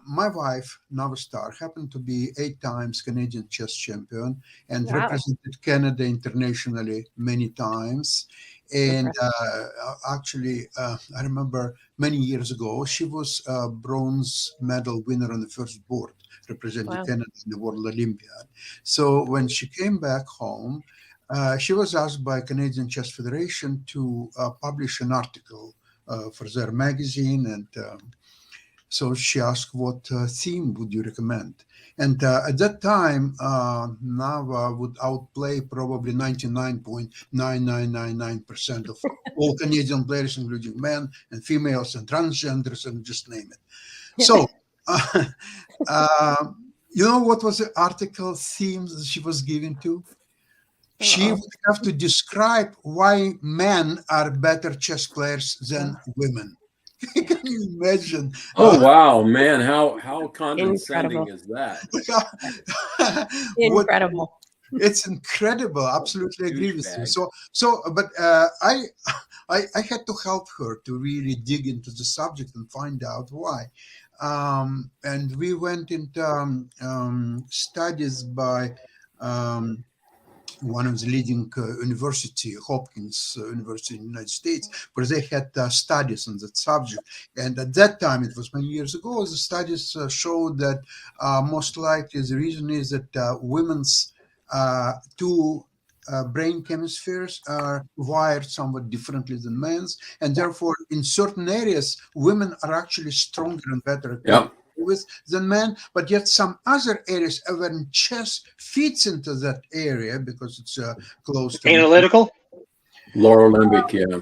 my wife, Navastar, happened to be 8 times Canadian chess champion and Wow. represented Canada internationally many times. And actually, I remember many years ago, she was a bronze medal winner on the first board, representing Wow. Canada in the World Olympiad. So when she came back home, she was asked by Canadian Chess Federation to publish an article for their magazine. And so she asked, what theme would you recommend? And at that time, Nava would outplay probably 99.9999% of all Canadian players, including men and females and transgenders and just name it. So, you know what was the article theme that she was given to? She would have to describe why men are better chess players than women. Can you imagine? Oh wow, man! How condescending Incredible. is that? Incredible. It's incredible. Absolutely agree with you. Douchebag. But I had to help her to really dig into the subject and find out why. And we went into studies by one of the leading university, Hopkins University in the United States, where they had studies on that subject. And at that time, it was many years ago, the studies showed that most likely the reason is that women's two brain hemispheres are wired somewhat differently than men's, and therefore in certain areas, women are actually stronger and better Yep. with than men, but yet some other areas when chess fits into that area because it's close to Analytical? Laura Limbic, yeah.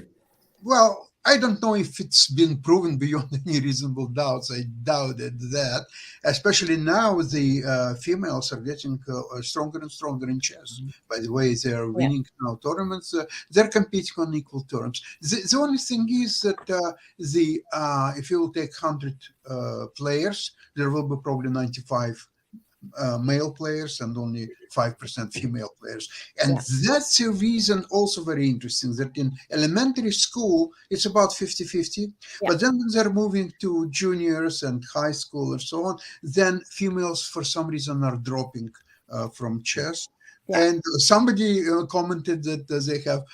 Well, I don't know if it's been proven beyond any reasonable doubts. I doubted that, especially now the females are getting stronger and stronger in chess. By the way, they're winning now tournaments. They're competing on equal terms. The only thing is that if you will take 100 players, there will be probably 95 male players and only 5% female players. And that's the reason also very interesting that in elementary school, it's about 50-50. But then when they're moving to juniors and high school and so on, then females for some reason are dropping from chess. And somebody commented that they have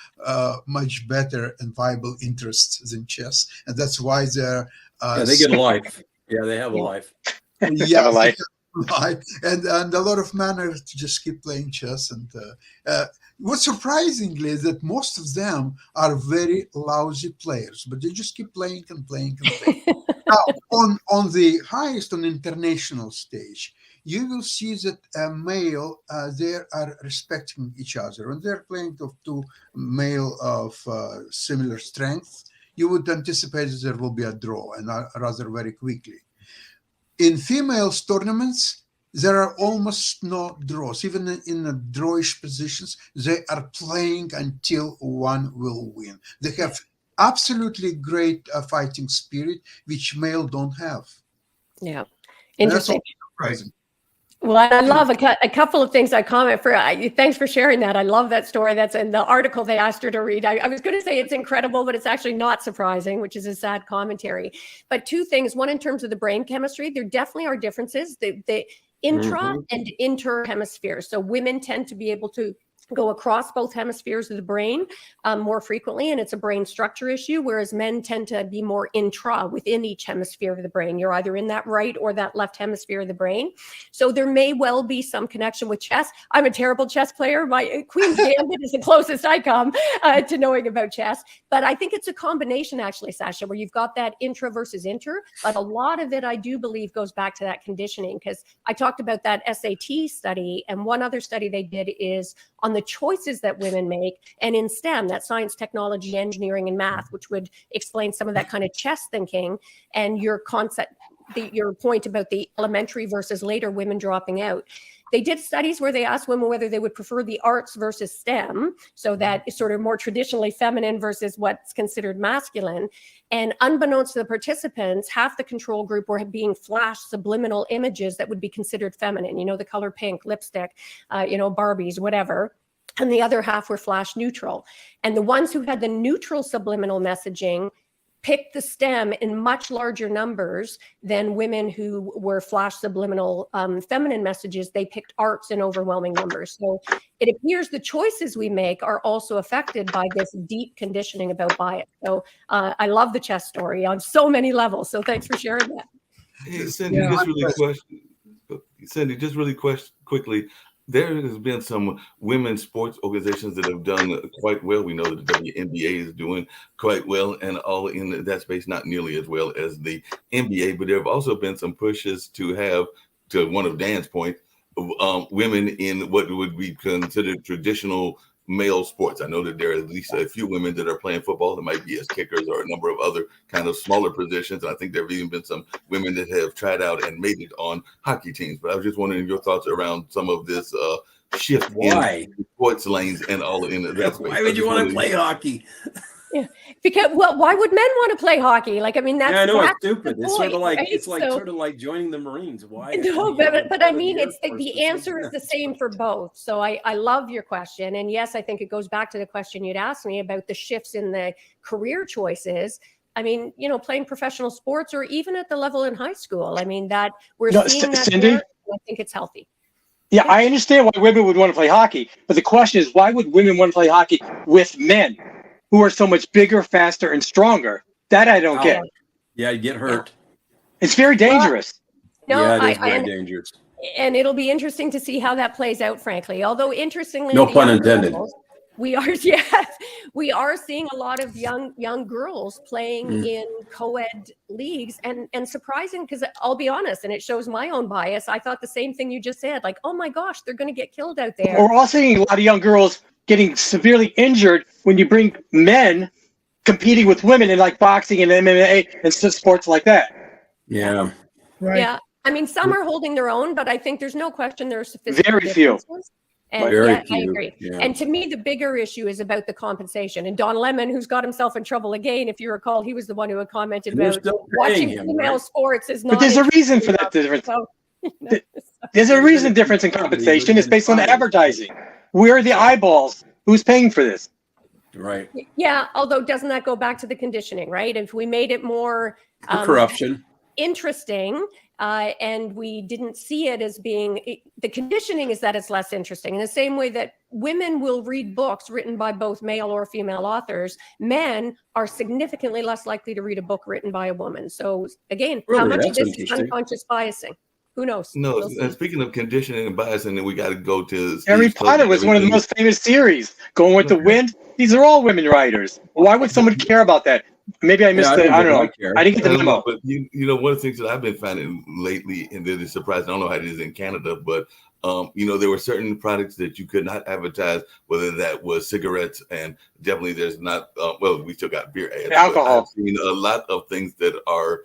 much better and viable interests than chess. And that's why they're... they get a life. Yeah, they have a life. Yeah, Have a life. Right. And a lot of men are to just keep playing chess. And what's surprisingly is that most of them are very lousy players, but they just keep playing and playing and playing. Now, on the highest, on international stage, you will see that male, they are respecting each other. When they're playing of two male of similar strength, you would anticipate that there will be a draw, and rather very quickly. In females tournaments, there are almost no draws. Even in the drawish positions, they are playing until one will win. They have absolutely great fighting spirit, which male don't have. Yeah, And that's interesting. also surprising. Well, I love a couple of things I comment for. Thanks for sharing that. I love that story. That's in the article they asked her to read. I was going to say it's incredible, but it's actually not surprising, which is a sad commentary. But two things. One, in terms of the brain chemistry, there definitely are differences. The intra and inter hemispheres. So women tend to be able to go across both hemispheres of the brain more frequently, and it's a brain structure issue, whereas men tend to be more intra within each hemisphere of the brain. You're either in that right or that left hemisphere of the brain. So there may well be some connection with chess. I'm a terrible chess player. My Queen's Gambit is the closest I come to knowing about chess. But I think it's a combination, actually, Sasha, where you've got that intra versus inter. But a lot of it, I do believe, goes back to that conditioning, because I talked about that SAT study, and one other study they did is on the choices that women make, and in STEM, that science, technology, engineering, and math, which would explain some of that kind of chess thinking and your your point about the elementary versus later women dropping out. They did studies where they asked women whether they would prefer the arts versus STEM, so that is sort of more traditionally feminine versus what's considered masculine. And unbeknownst to the participants, half the control group were being flashed subliminal images that would be considered feminine, the color pink, lipstick, Barbies, whatever. And the other half were flash neutral. And the ones who had the neutral subliminal messaging picked the STEM in much larger numbers than women who were flash subliminal feminine messages. They picked arts in overwhelming numbers. So it appears the choices we make are also affected by this deep conditioning about bias. So I love the chess story on so many levels. So thanks for sharing that. Hey, Cindy, Yeah. just really quickly, there has been some women's sports organizations that have done quite well. We know that the WNBA is doing quite well, and all in that space, not nearly as well as the NBA. But there have also been some pushes to have, to one of Dan's point, women in what would be considered traditional male sports. I know that there are at least a few women that are playing football that might be as kickers or a number of other kind of smaller positions. And I think there have even been some women that have tried out and made it on hockey teams. But I was just wondering your thoughts around some of this shift Why? in sports lanes and all in that space. Why would you want to play hockey? Because, well, why would men want to play hockey? Like, I mean, that's, Yeah, I know it's that's the stupid. It's sort of point, like right? sort of like joining the Marines. Why? No, but I mean, it's the answer is the same for both. So I love your question. And yes, I think it goes back to the question you'd asked me about the shifts in the career choices. I mean, playing professional sports or even at the level in high school. I mean, that we're seeing that Cindy? there, I think it's healthy. Yeah, I understand why women would want to play hockey, but the question is, why would women want to play hockey with men who are so much bigger, faster, and stronger? That I don't get. Yeah, you get hurt. It's very dangerous. No, yeah, it is I very dangerous. and it'll be interesting to see how that plays out, frankly. Although interestingly, No the pun younger intended. girls, we are seeing a lot of young girls playing in co-ed leagues, and surprising, because I'll be honest, and it shows my own bias. I thought the same thing you just said, like, oh my gosh, they're going to get killed out there. We're also seeing a lot of young girls getting severely injured when you bring men competing with women in like boxing and MMA and sports like that. Yeah. Right. Yeah, I mean, some are holding their own, but I think there's no question there are sophisticated Very few. differences. And Very I few, agree. yeah. And to me, the bigger issue is about the compensation. And Don Lemon, who's got himself in trouble again, if you recall, he was the one who had commented And they're about still watching paying him, female right? sports is not. But there's a reason for that difference. So, There's a reason difference in compensation. It's based on advertising. Where are the eyeballs? Who's paying for this? Right. yeah, although doesn't that go back to the conditioning, right? If we made it more Corruption. interesting, and we didn't see it as being the conditioning is that it's less interesting. In the same way that women will read books written by both male or female authors, men are significantly less likely to read a book written by a woman. So again, how Really? much of That's this is interesting. unconscious biasing? Who knows? No, We'll see. and speaking of conditioning and bias, and then we got to go to Harry Steve's Potter subject, was one of the everything. most famous series. Going with the Wind. These are all women writers. Why would someone care about that? Maybe I missed I don't know. care. I didn't get the I don't know, memo. but one of the things that I've been finding lately, and that is surprising, I don't know how it is in Canada, but there were certain products that you could not advertise, whether that was cigarettes, and definitely there's not, we still got beer ads. but Alcohol. I've seen a lot of things that are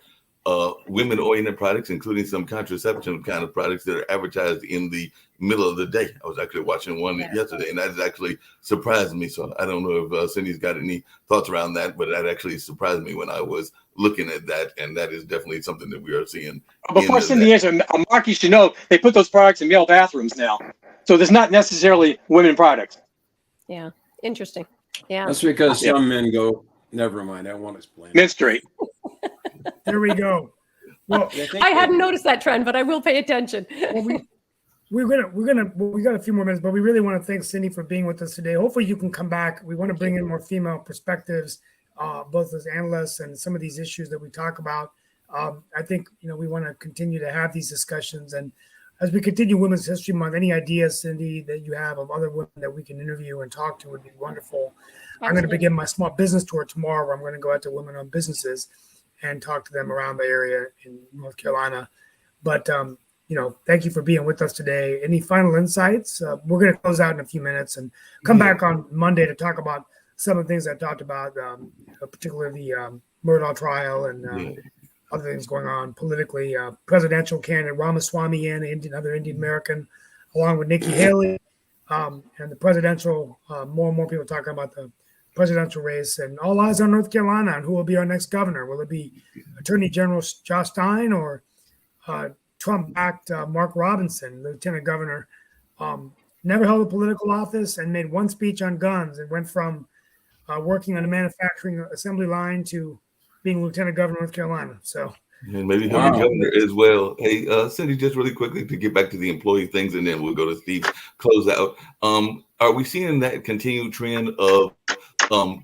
women-oriented products, including some contraception kind of products that are advertised in the middle of the day. I was actually watching one yesterday, and that has actually surprised me. So I don't know if Cindy's got any thoughts around that, but that actually surprised me when I was looking at that, and that is definitely something that we are seeing. Before Cindy answers, Mark, you should know they put those products in male bathrooms now. So there's not necessarily women products. Yeah, interesting. Yeah. That's because some men go, never mind, I won't explain. Menstruate. There we go. Well, I hadn't noticed that trend, but I will pay attention. we got a few more minutes, but we really want to thank Cindy for being with us today. Hopefully you can come back. We want to bring in more female perspectives, both as analysts and some of these issues that we talk about. I think, we want to continue to have these discussions. And as we continue Women's History Month, any ideas, Cindy, that you have of other women that we can interview and talk to would be wonderful. I'm going to begin my small business tour tomorrow, where I'm going to go out to women-owned businesses and talk to them around the area in North Carolina. But, thank you for being with us today. Any final insights? We're going to close out in a few minutes and come back on Monday to talk about some of the things I talked about, particularly the Murdaugh trial and other things going on politically. Presidential candidate Ramaswamy, another Indian American, along with Nikki Haley, and the presidential. More and more people talking about the presidential race, and all eyes on North Carolina and who will be our next governor. Will it be Attorney General Josh Stein or Trump-backed Mark Robinson, Lieutenant Governor? Never held a political office and made one speech on guns and went from working on a manufacturing assembly line to being Lieutenant Governor of North Carolina. So, and maybe he'll be governor as well. Hey, Cindy, just really quickly to get back to the employee things, and then we'll go to Steve's closeout. Are we seeing that continued trend of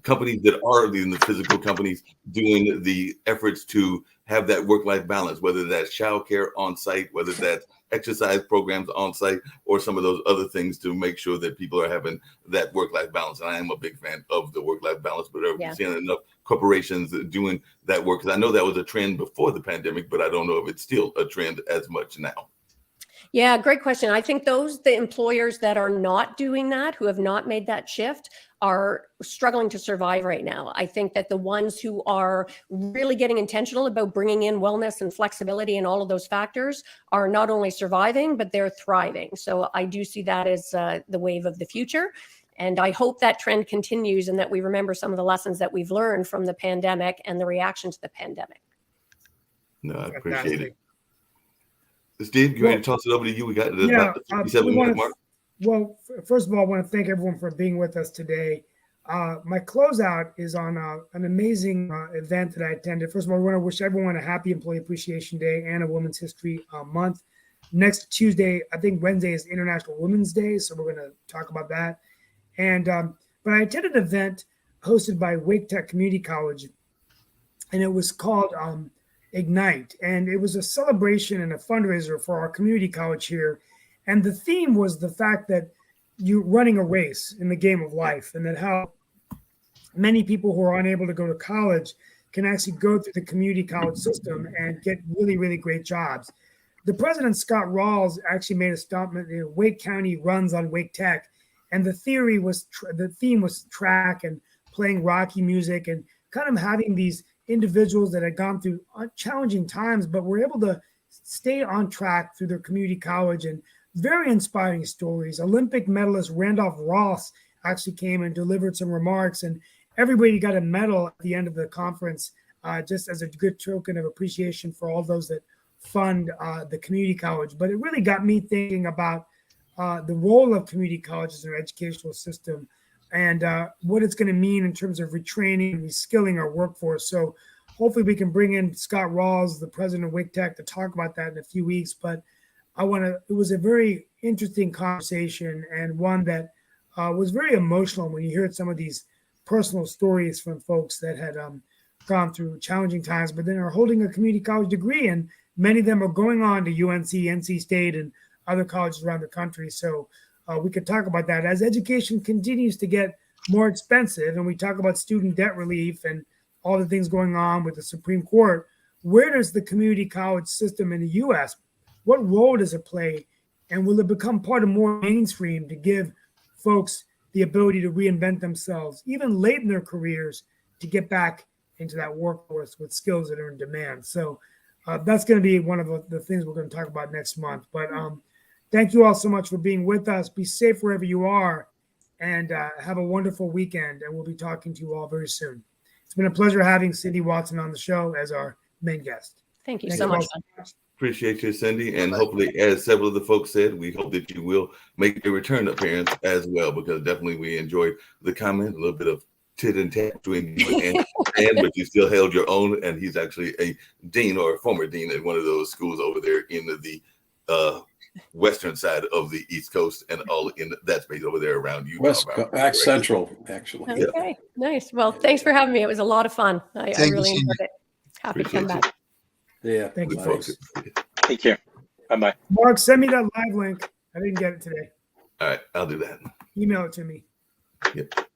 companies that are in the physical companies doing the efforts to have that work-life balance, whether that's childcare on site, whether that's exercise programs on site, or some of those other things to make sure that people are having that work-life balance? And I am a big fan of the work-life balance, but are we seeing enough corporations doing that work? Because I know that was a trend before the pandemic, but I don't know if it's still a trend as much now. Yeah, great question. I think the employers that are not doing that, who have not made that shift, are struggling to survive right now. I think that the ones who are really getting intentional about bringing in wellness and flexibility and all of those factors are not only surviving, but they're thriving. So I do see that as the wave of the future. And I hope that trend continues and that we remember some of the lessons that we've learned from the pandemic and the reaction to the pandemic. No, I appreciate it. Steve, you ready to toss it over to you? We got about the 57-minute mark. Well, first of all, I want to thank everyone for being with us today. My closeout is on an amazing event that I attended. First of all, I want to wish everyone a happy Employee Appreciation Day and a Women's History Month. Next Tuesday, I think Wednesday, is International Women's Day, so we're going to talk about that. And but I attended an event hosted by Wake Tech Community College, and it was called Ignite, and it was a celebration and a fundraiser for our community college here. And the theme was the fact that you're running a race in the game of life, and that how many people who are unable to go to college can actually go through the community college system and get really, really great jobs. The president, Scott Rawls, actually made a statement. Wake County runs on Wake Tech, and the theme was track and playing Rocky music and kind of having these individuals that had gone through challenging times, but were able to stay on track through their community college. And very inspiring stories. Olympic medalist Randolph Ross actually came and delivered some remarks, and everybody got a medal at the end of the conference, just as a good token of appreciation for all those that fund the community college. But it really got me thinking about the role of community colleges in our educational system and what it's going to mean in terms of retraining and reskilling our workforce. So hopefully we can bring in Scott Rawls, the president of Wake Tech, to talk about that in a few weeks. But it was a very interesting conversation, and one that was very emotional when you heard some of these personal stories from folks that had gone through challenging times, but then are holding a community college degree. And many of them are going on to UNC, NC State, and other colleges around the country. So we could talk about that as education continues to get more expensive, and we talk about student debt relief and all the things going on with the Supreme Court. Where does the community college system in the U.S., what role does it play? And will it become part of more mainstream to give folks the ability to reinvent themselves, even late in their careers, to get back into that workforce with skills that are in demand? So that's going to be one of the things we're going to talk about next month. But thank you all so much for being with us. Be safe wherever you are, and have a wonderful weekend. And we'll be talking to you all very soon. It's been a pleasure having Cindy Watson on the show as our main guest. Thank you so much. Appreciate you, Cindy. And hopefully, as several of the folks said, we hope that you will make a return appearance as well, because definitely we enjoyed the comment, a little bit of tit and tat between you and Ann, but you still held your own. And he's actually a dean or a former dean at one of those schools over there in the western side of the East Coast, and all in that space over there around you. Back Central, actually. Okay, nice. Well, thanks for having me. It was a lot of fun. I really enjoyed it. Happy to come back. Yeah. Thank you, folks. Take care. Bye-bye. Mark, send me that live link. I didn't get it today. All right, I'll do that. Email it to me. Yep.